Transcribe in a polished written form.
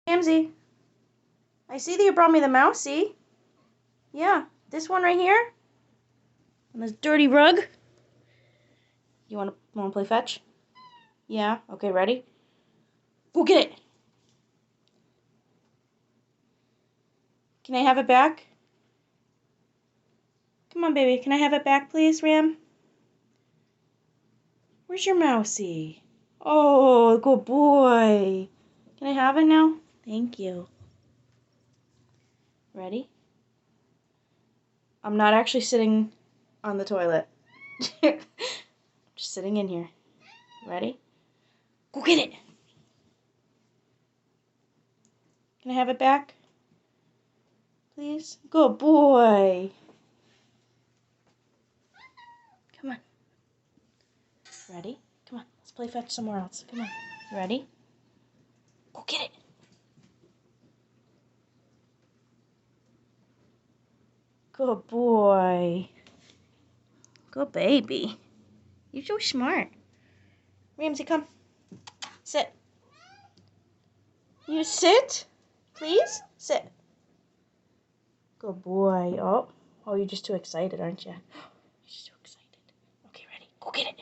Ramsay, I see that you brought me the mousey. Yeah, this one right here. On this dirty rug. You want to play fetch? Yeah. Okay, ready? Go get it. Can I have it back? Come on, baby. Can I have it back, please, Ram? Where's your mousey? Oh, good boy. Can I have it now? Thank you. Ready? I'm not actually sitting on the toilet. Just sitting in here. Ready? Go get it. Can I have it back? Please? Good boy. Come on. Ready? Come on. Let's play fetch somewhere else. Come on. Ready? Go get it. Good boy. Good baby. You're so smart. Ramsay, come. Sit. You sit? Please? Sit. Good boy. Oh, you're just too excited, aren't you? You're just too excited. Okay, ready? Go get it.